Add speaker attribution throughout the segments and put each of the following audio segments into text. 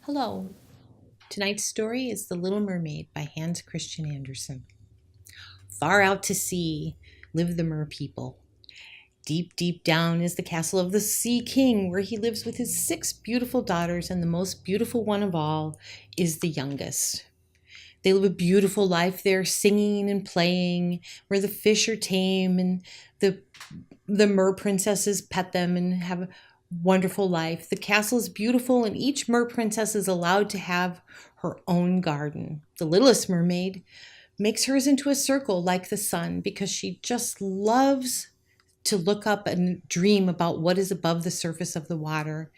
Speaker 1: Hello. Tonight's story is The Little Mermaid by Hans Christian Andersen. Far out to sea live the mer people. Deep, deep down is the castle of the Sea King, where he lives with his 6 beautiful daughters, and the most beautiful one of all is the youngest. They live a beautiful life there, singing and playing, where the fish are tame and the mer princesses pet them and have a wonderful life. The castle is beautiful, and each mer princess is allowed to have her own garden. The littlest mermaid makes hers into a circle like the sun because she just loves to look up and dream about what is above the surface of the water.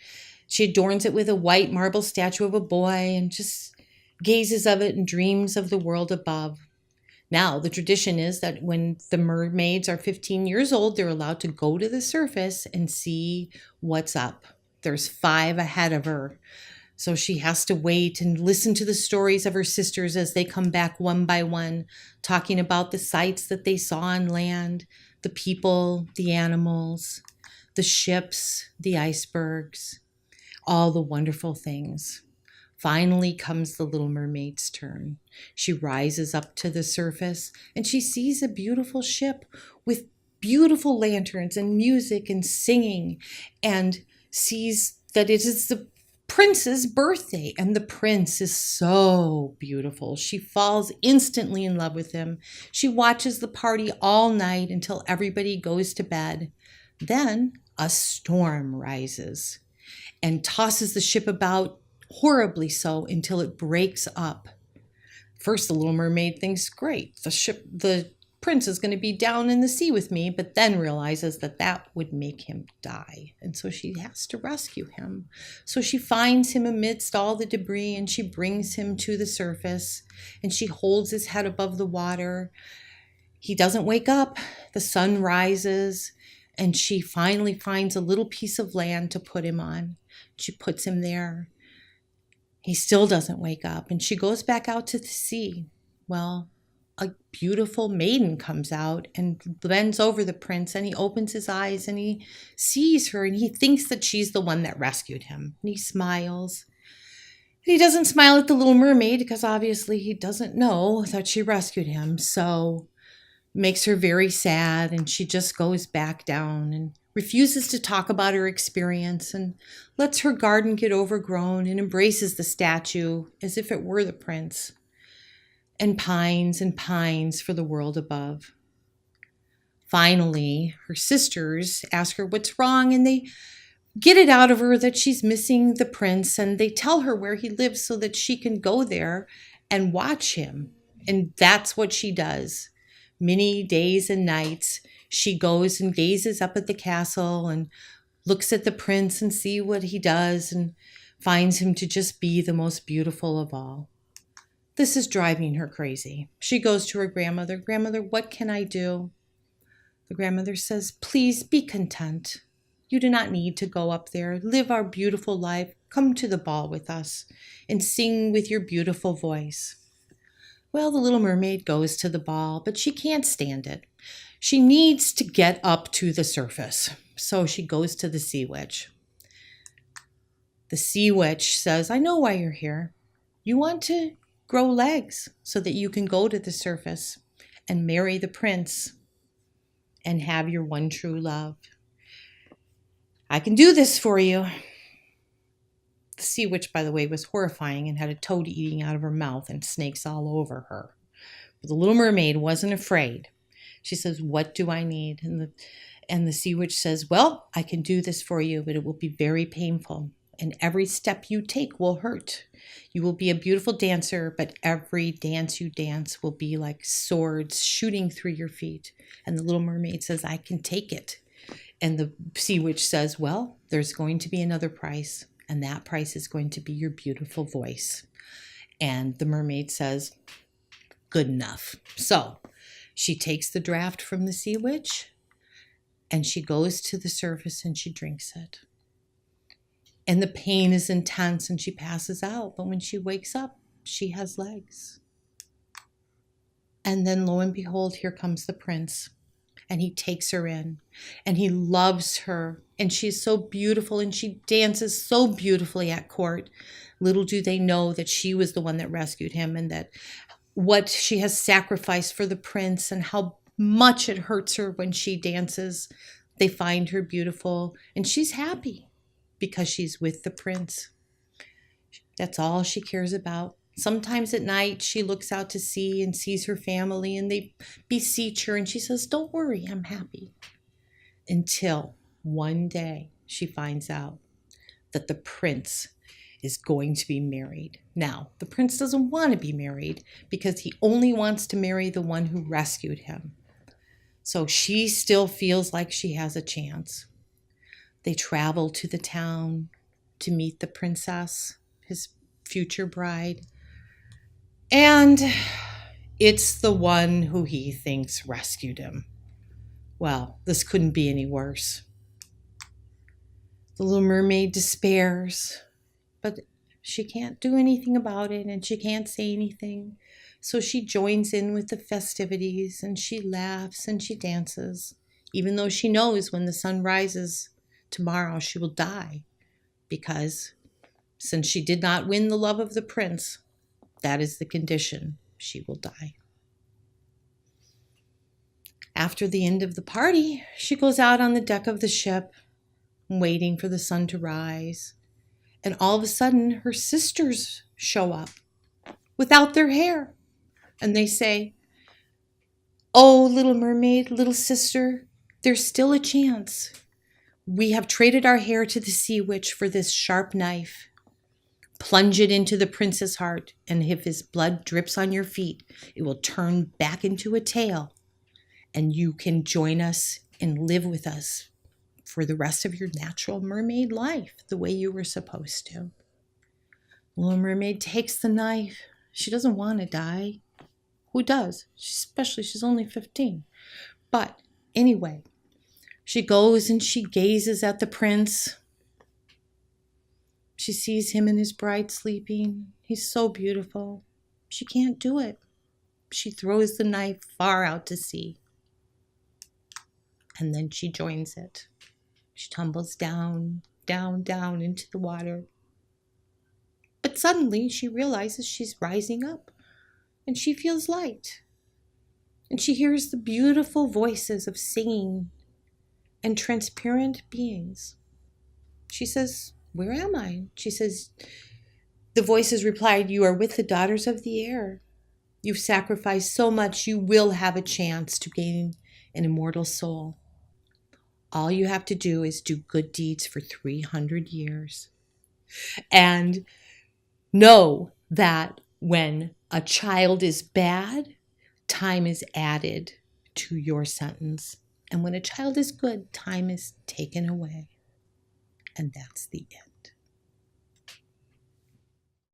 Speaker 1: She adorns it with a white marble statue of a boy and just gazes of it and dreams of the world above. Now, the tradition is that when the mermaids are 15 years old, they're allowed to go to the surface and see what's up. There's 5 ahead of her. So she has to wait and listen to the stories of her sisters as they come back one by one, talking about the sights that they saw on land, the people, the animals, the ships, the icebergs, all the wonderful things. Finally comes the little mermaid's turn. She rises up to the surface and she sees a beautiful ship with beautiful lanterns and music and singing, and sees that it is the prince's birthday, and the prince is so beautiful. She falls instantly in love with him. She watches the party all night until everybody goes to bed. Then a storm rises and tosses the ship about, horribly so, until it breaks up. First, the little mermaid thinks, great, the prince is going to be down in the sea with me, but then realizes that that would make him die. And so she has to rescue him. So she finds him amidst all the debris and she brings him to the surface and she holds his head above the water. He doesn't wake up. The sun rises and she finally finds a little piece of land to put him on. She puts him there. He still doesn't wake up, and she goes back out to the sea. Well, a beautiful maiden comes out and bends over the prince, and he opens his eyes and he sees her and he thinks that she's the one that rescued him. And he smiles. And he doesn't smile at the little mermaid because obviously he doesn't know that she rescued him. So makes her very sad, and she just goes back down and refuses to talk about her experience and lets her garden get overgrown and embraces the statue as if it were the prince, and pines for the world above. Finally, her sisters ask her what's wrong, and they get it out of her that she's missing the prince, and they tell her where he lives so that she can go there and watch him. And that's what she does. Many days and nights, she goes and gazes up at the castle and looks at the prince and see what he does, and finds him to just be the most beautiful of all. This is driving her crazy. She goes to her grandmother. Grandmother, what can I do? The grandmother says, please be content. You do not need to go up there. Live our beautiful life. Come to the ball with us and sing with your beautiful voice. Well, the little mermaid goes to the ball, but she can't stand it. She needs to get up to the surface. So she goes to the sea witch. The sea witch says, I know why you're here. You want to grow legs so that you can go to the surface and marry the prince and have your one true love. I can do this for you. The sea witch, by the way, was horrifying and had a toad eating out of her mouth and snakes all over her. But the little mermaid wasn't afraid. She says, what do I need? And the sea witch says, well, I can do this for you, but it will be very painful. And every step you take will hurt. You will be a beautiful dancer, but every dance you dance will be like swords shooting through your feet. And the little mermaid says, I can take it. And the sea witch says, well, there's going to be another price. And that price is going to be your beautiful voice. And the mermaid says, good enough. So she takes the draft from the sea witch and she goes to the surface and she drinks it. And the pain is intense and she passes out. But when she wakes up, she has legs. And then lo and behold, here comes the prince. And he takes her in and he loves her. And she's so beautiful and she dances so beautifully at court. Little do they know that she was the one that rescued him, and that what she has sacrificed for the prince, and how much it hurts her when she dances. They find her beautiful, and she's happy because she's with the prince. That's all she cares about. Sometimes at night she looks out to sea and sees her family, and they beseech her, and she says, "Don't worry, I'm happy." Until one day she finds out that the prince is going to be married. Now, the prince doesn't want to be married because he only wants to marry the one who rescued him. So she still feels like she has a chance. They travel to the town to meet the princess, his future bride. And it's the one who he thinks rescued him. Well, this couldn't be any worse. The little mermaid despairs, but she can't do anything about it, and she can't say anything. So she joins in with the festivities, and she laughs and she dances, even though she knows when the sun rises tomorrow she will die, because since she did not win the love of the prince, that is the condition. She will die. After the end of the party, she goes out on the deck of the ship, waiting for the sun to rise. And all of a sudden, her sisters show up without their hair. And they say, "Oh, little mermaid, little sister, there's still a chance. We have traded our hair to the sea witch for this sharp knife. Plunge it into the prince's heart, and if his blood drips on your feet, it will turn back into a tail, and you can join us and live with us for the rest of your natural mermaid life, the way you were supposed to." Little mermaid takes the knife. She doesn't want to die. Who does? Especially, she's only 15. But anyway, she goes and she gazes at the prince. She sees him and his bride sleeping. He's so beautiful. She can't do it. She throws the knife far out to sea. And then she joins it. She tumbles down, down, down into the water. But suddenly she realizes she's rising up, and she feels light. And she hears the beautiful voices of singing and transparent beings. She says, "Where am I?" She says, the voices replied, "You are with the daughters of the air. You've sacrificed so much, you will have a chance to gain an immortal soul. All you have to do is do good deeds for 300 years. And know that when a child is bad, time is added to your sentence. And when a child is good, time is taken away." And that's the end.